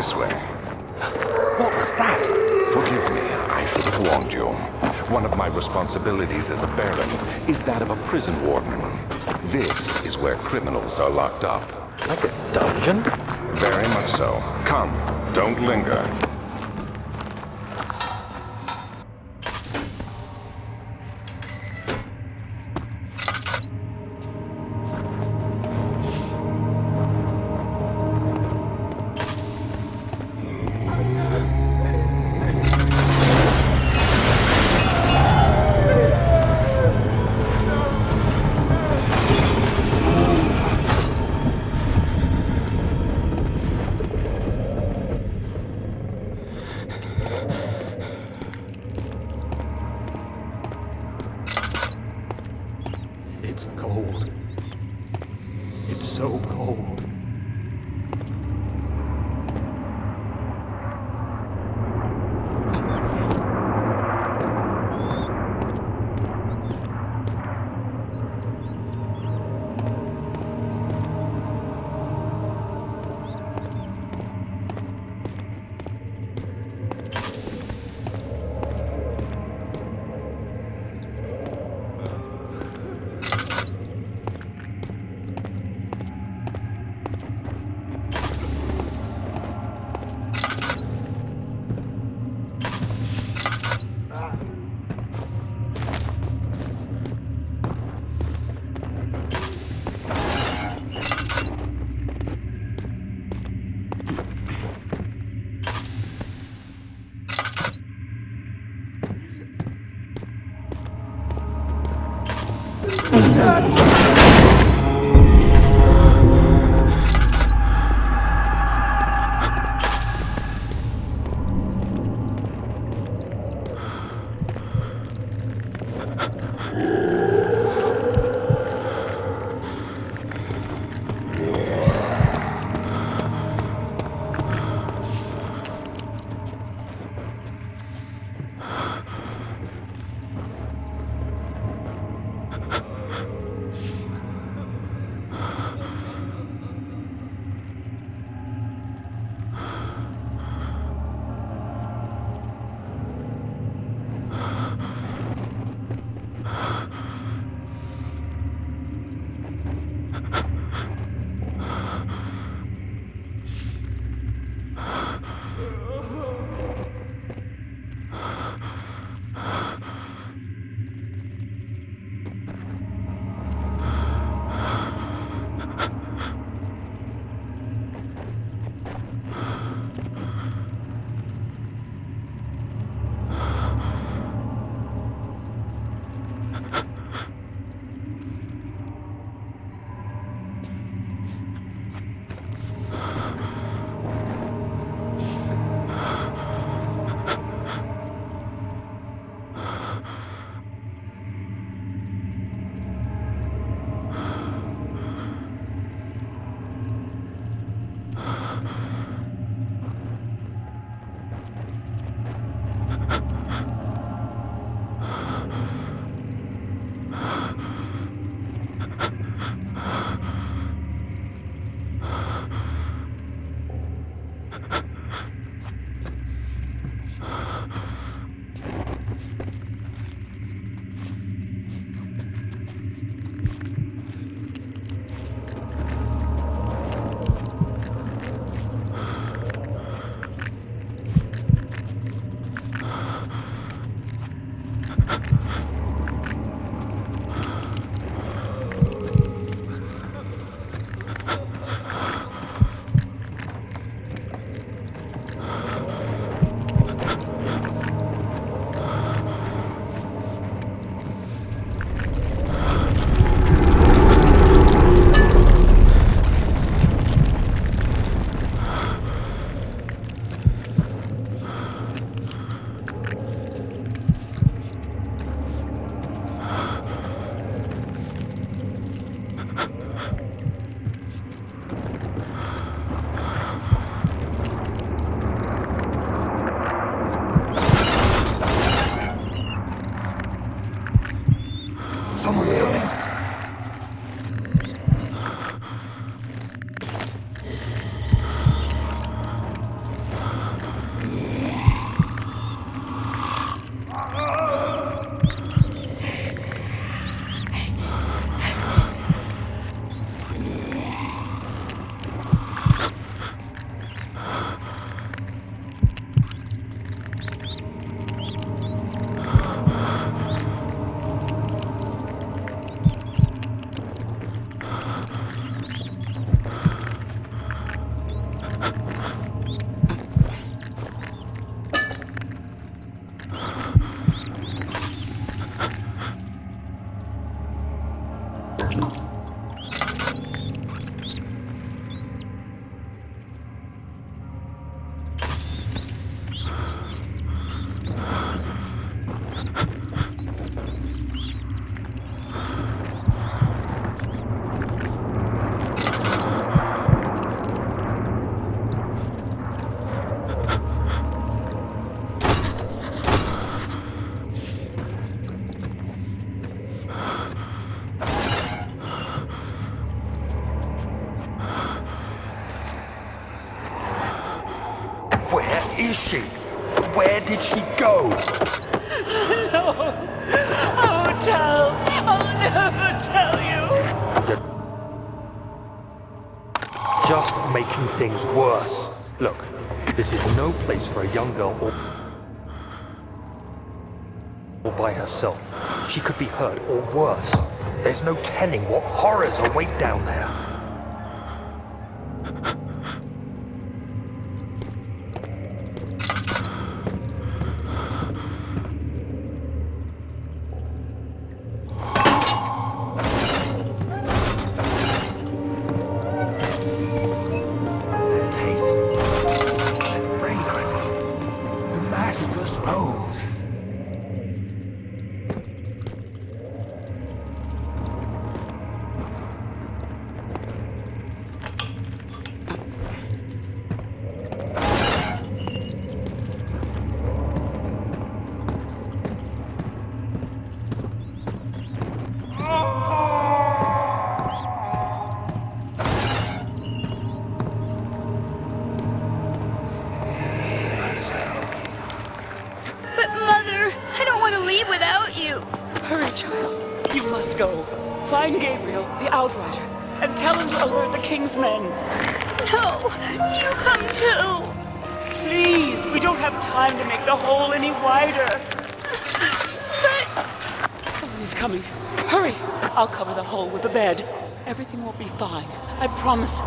this way. What was that? Forgive me, I should have warned you. One of my responsibilities as a Baron is that of a prison warden. This is where criminals are locked up. Like a dungeon? Very much so. Come, don't linger. It's cold. It's so cold. she? Where did she go? No, I won't tell. I'll never tell you. Just making things worse. Look, this is no place for a young girl or by herself. She could be hurt or worse. There's no telling what horrors await down there. But Mother, I don't want to leave without you. Hurry, child. You must go. Find Gabriel, the Outrider, and tell him to alert the King's men. No, you come too. Please, we don't have time to make the hole any wider. But... Somebody's coming. Hurry. I'll cover the hole with the bed. Everything will be fine. I promise.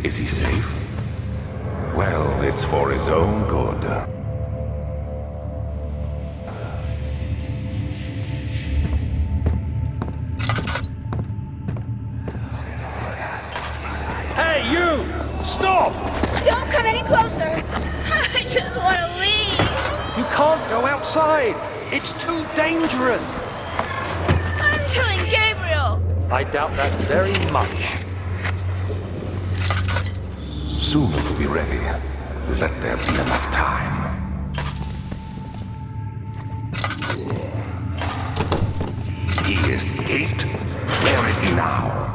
Is he safe? Well, it's for his own good. Hey, you! Stop! Don't come any closer. I just want to leave. You can't go outside. It's too dangerous. I'm telling Gabriel. I doubt that very much. Soon it will be ready. Let there be enough time. He escaped? Where is he now?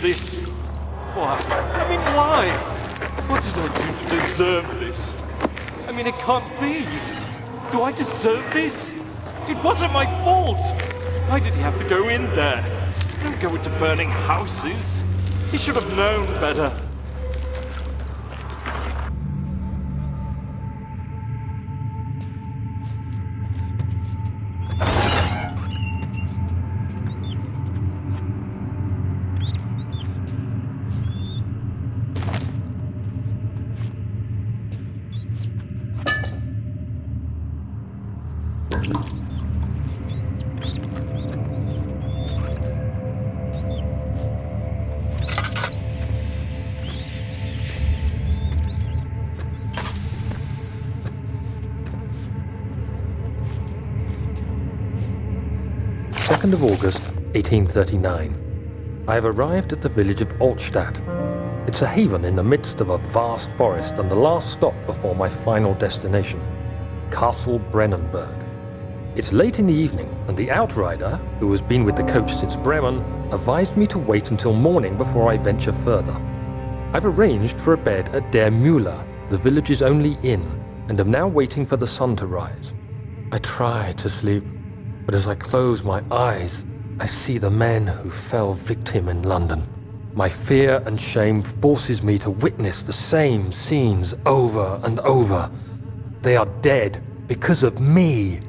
this? Why? I mean, why? What did I do to deserve this? I mean, it can't be. Do I deserve this? It wasn't my fault. Why did he have to go in there? Don't go into burning houses. He should have known better. Of August, 1839. I have arrived at the village of Altstadt. It's a haven in the midst of a vast forest and the last stop before my final destination, Castle Brennenburg. It's late in the evening, and the outrider, who has been with the coach since Bremen, advised me to wait until morning before I venture further. I've arranged for a bed at Der Müller, the village's only inn, and am now waiting for the sun to rise. I try to sleep, but as I close my eyes, I see the men who fell victim in London. My fear and shame forces me to witness the same scenes over and over. They are dead because of me.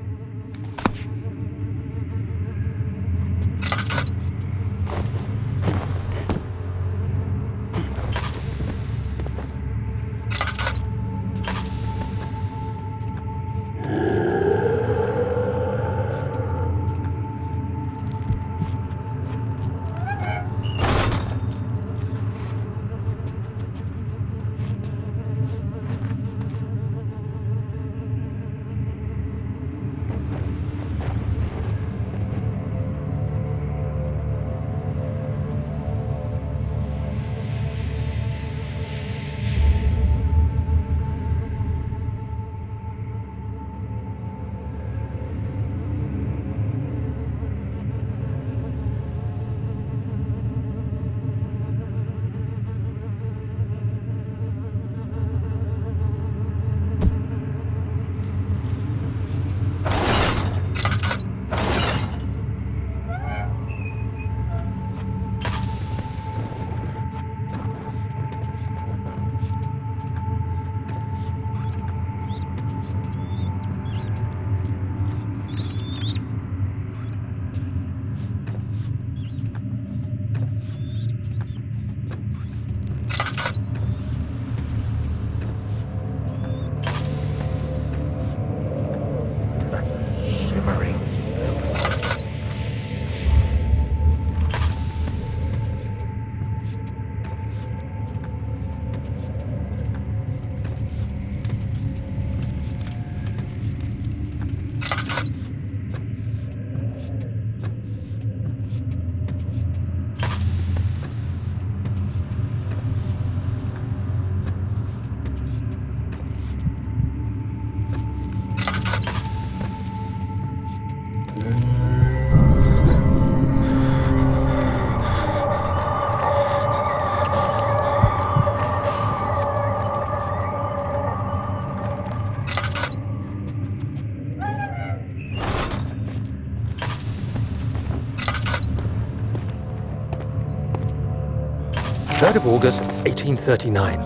Of August, 1839.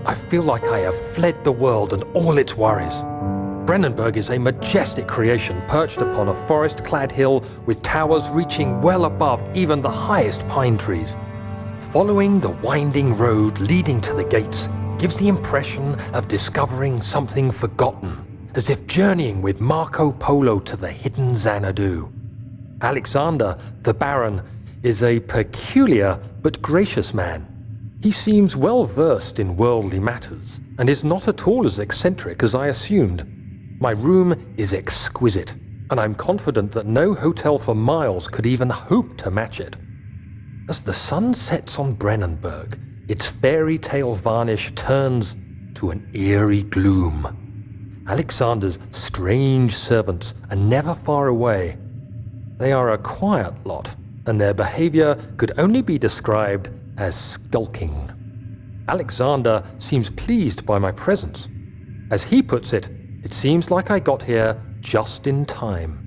I feel like I have fled the world and all its worries. Brennenburg is a majestic creation perched upon a forest-clad hill with towers reaching well above even the highest pine trees. Following the winding road leading to the gates gives the impression of discovering something forgotten, as if journeying with Marco Polo to the hidden Xanadu. Alexander, the Baron, is a peculiar but gracious man. He seems well versed in worldly matters, and is not at all as eccentric as I assumed. My room is exquisite, and I'm confident that no hotel for miles could even hope to match it. As the sun sets on Brennenburg, its fairy tale varnish turns to an eerie gloom. Alexander's strange servants are never far away. They are a quiet lot, and their behavior could only be described as skulking. Alexander seems pleased by my presence. As he puts it, it seems like I got here just in time.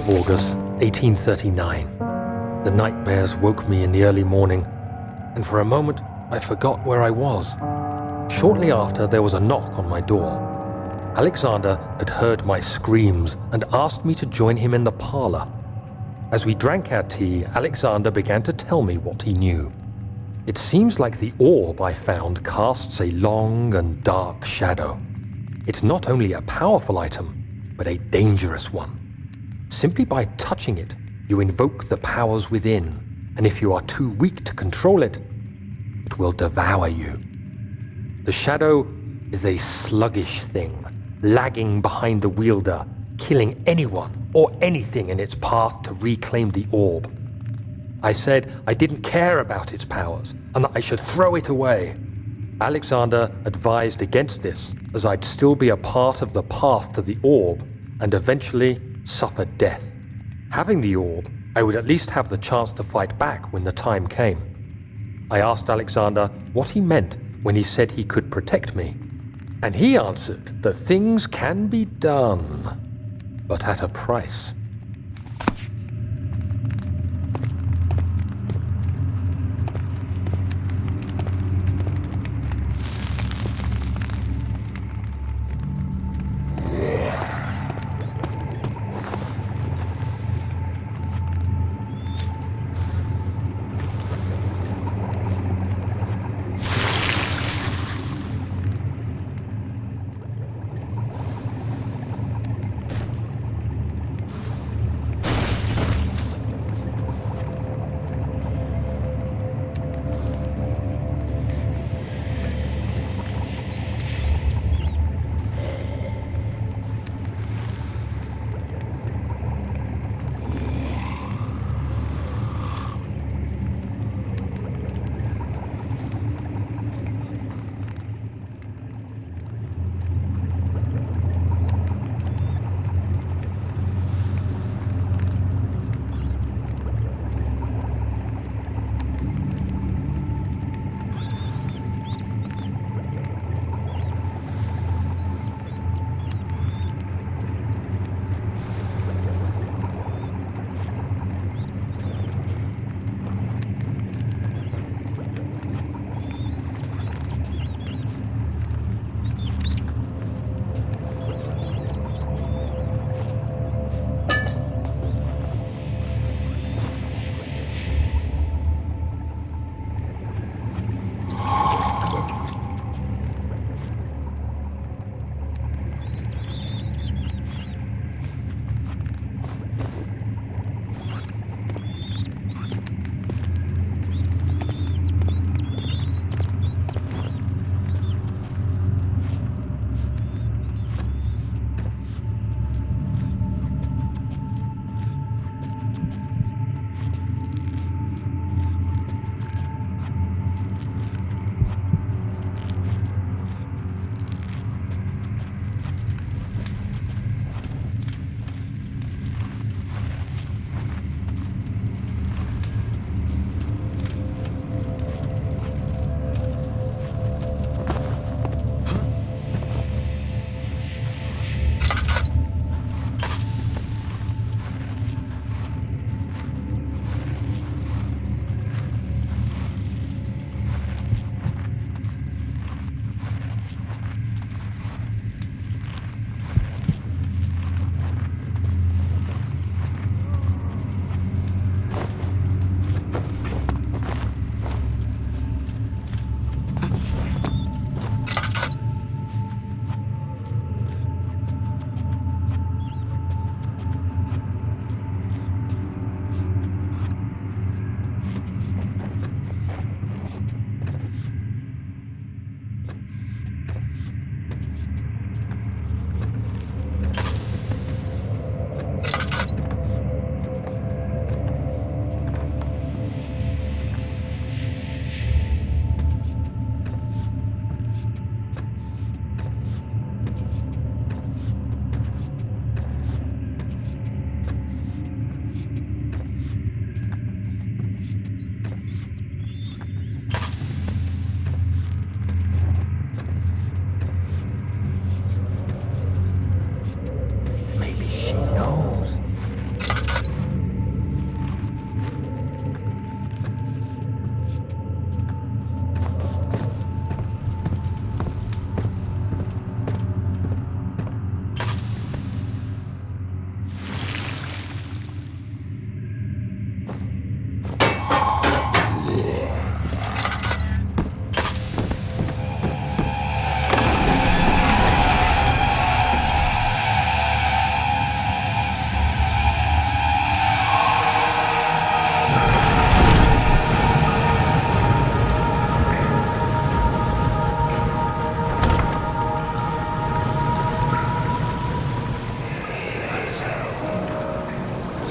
of August, 1839. The nightmares woke me in the early morning, and for a moment I forgot where I was. Shortly after, there was a knock on my door. Alexander had heard my screams and asked me to join him in the parlor. As we drank our tea, Alexander began to tell me what he knew. It seems like the orb I found casts a long and dark shadow. It's not only a powerful item, but a dangerous one. Simply by touching it, you invoke the powers within, and if you are too weak to control it, it will devour you. The shadow is a sluggish thing, lagging behind the wielder, killing anyone or anything in its path to reclaim the orb. I said I didn't care about its powers and that I should throw it away. Alexander advised against this, as I'd still be a part of the path to the orb and eventually suffer death. Having the orb, I would at least have the chance to fight back when the time came. I asked Alexander what he meant when he said he could protect me, and he answered that things can be done, but at a price.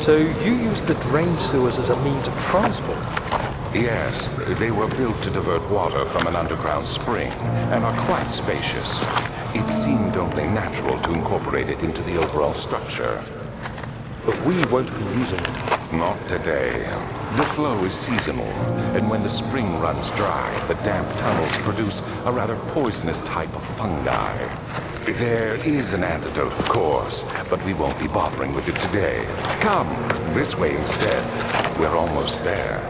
So you used the drain sewers as a means of transport? Yes, they were built to divert water from an underground spring and are quite spacious. It seemed only natural to incorporate it into the overall structure. But we won't be using it. Not today. The flow is seasonal, and when the spring runs dry, the damp tunnels produce a rather poisonous type of fungi. There is an antidote, of course, but we won't be bothering with it today. Come, this way instead. We're almost there.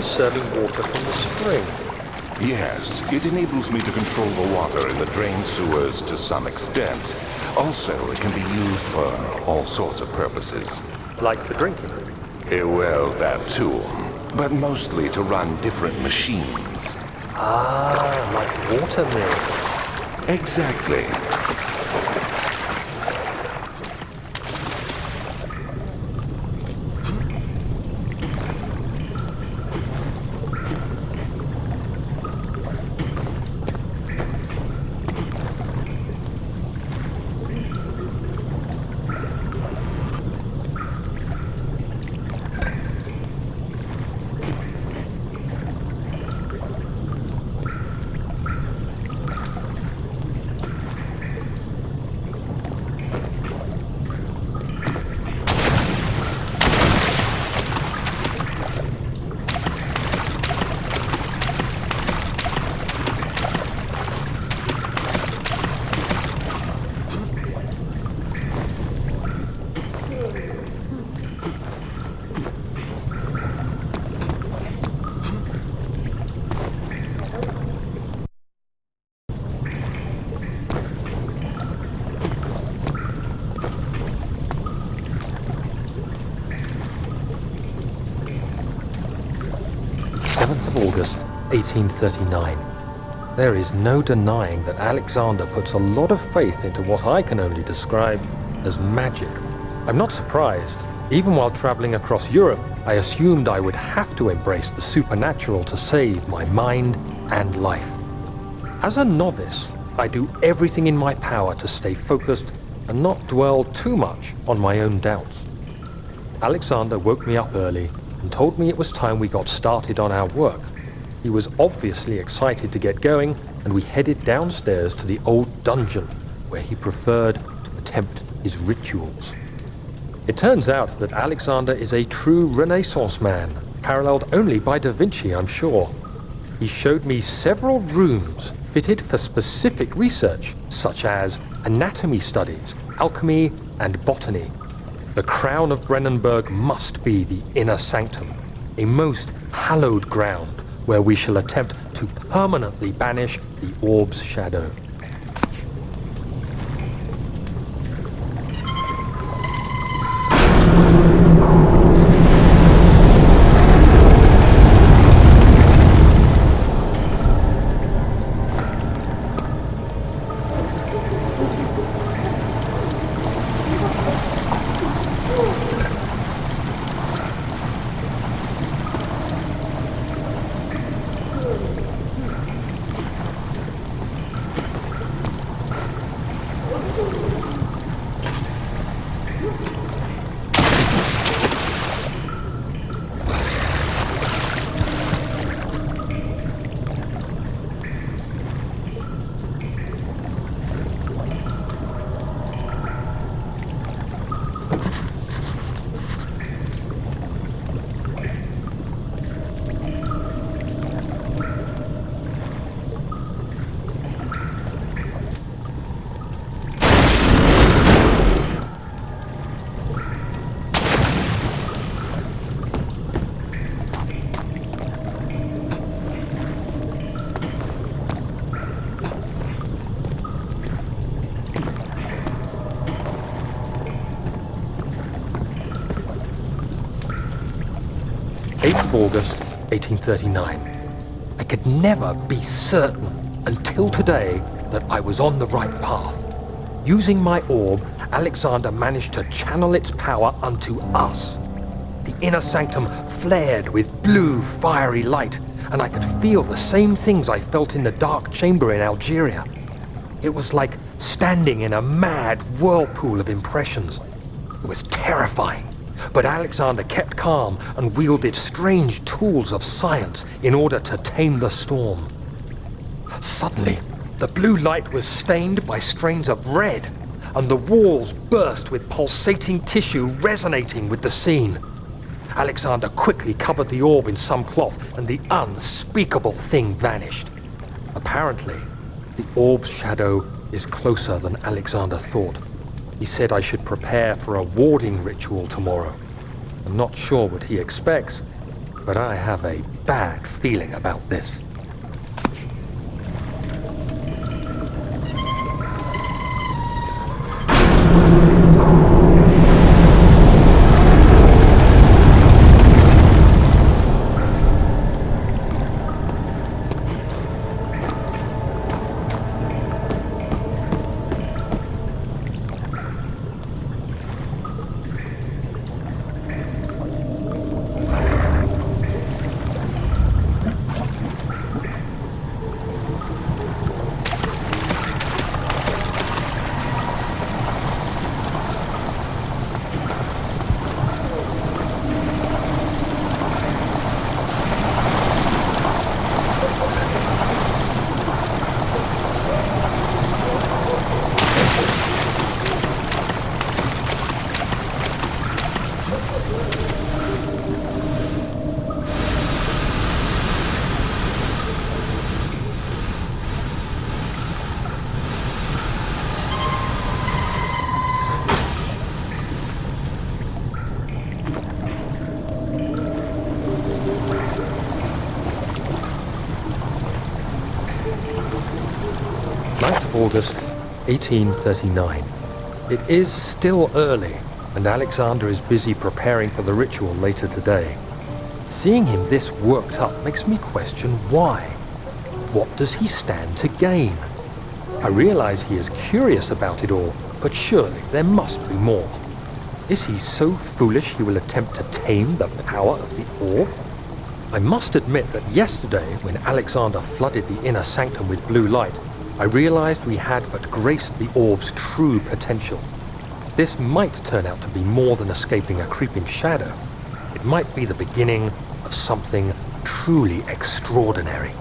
Serving water from the spring. Yes, it enables me to control the water in the drain sewers to some extent. Also, it can be used for all sorts of purposes. Like for drinking? Well, that too. But mostly to run different machines. Ah, like water mills. Exactly. August 1839. There is no denying that Alexander puts a lot of faith into what I can only describe as magic. I'm not surprised. Even while traveling across Europe, I assumed I would have to embrace the supernatural to save my mind and life. As a novice, I do everything in my power to stay focused and not dwell too much on my own doubts. Alexander woke me up early, and told me it was time we got started on our work. He was obviously excited to get going, and we headed downstairs to the old dungeon, where he preferred to attempt his rituals. It turns out that Alexander is a true Renaissance man, paralleled only by Da Vinci, I'm sure. He showed me several rooms fitted for specific research, such as anatomy studies, alchemy, and botany. The crown of Brennenburg must be the inner sanctum, a most hallowed ground where we shall attempt to permanently banish the orb's shadow. August 1839. I could never be certain until today that I was on the right path. Using my orb, Alexander managed to channel its power unto us. The inner sanctum flared with blue, fiery light, and I could feel the same things I felt in the dark chamber in Algeria. It was like standing in a mad whirlpool of impressions. It was terrifying. But Alexander kept calm and wielded strange tools of science in order to tame the storm. Suddenly, the blue light was stained by strains of red, and the walls burst with pulsating tissue resonating with the scene. Alexander quickly covered the orb in some cloth, and the unspeakable thing vanished. Apparently, the orb's shadow is closer than Alexander thought. He said I should prepare for a warding ritual tomorrow. I'm not sure what he expects, but I have a bad feeling about this. August 1839. It is still early, and Alexander is busy preparing for the ritual later today. Seeing him this worked up makes me question why. What does he stand to gain? I realize he is curious about it all, but surely there must be more. Is he so foolish he will attempt to tame the power of the orb? I must admit that yesterday, when Alexander flooded the inner sanctum with blue light, I realized we had but graced the orb's true potential. This might turn out to be more than escaping a creeping shadow. It might be the beginning of something truly extraordinary.